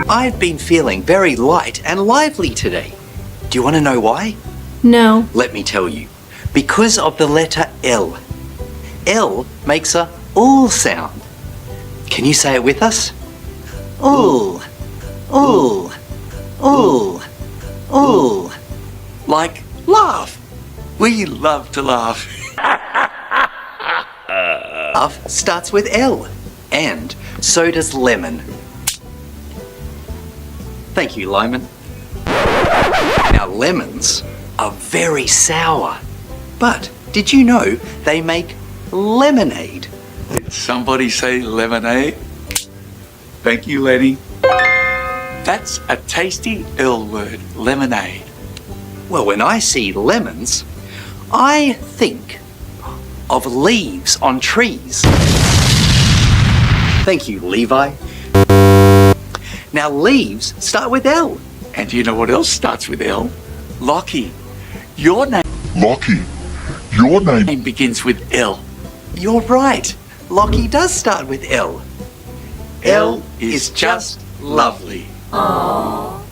I've been feeling very light and lively today. Do you want to know why? No. Let me tell you. Because of the letter L. L makes a ul sound. Can you say it with us? Ul, ul, ul, ul. Like laugh. We love to laugh. Laugh starts with L, and so does lemon. Thank you, Lyman. Now, lemons are very sour. But did you know they make lemonade? Did somebody say lemonade? Thank you, Lenny. That's a tasty L word, lemonade. Well, when I see lemons, I think of leaves on trees. Thank you, Levi. Now, leaves start with L. And you know what else starts with L? Lockie. Your Lockie, your name name begins with L. You're right. Lockie does start with L. L is just lovely. Aww.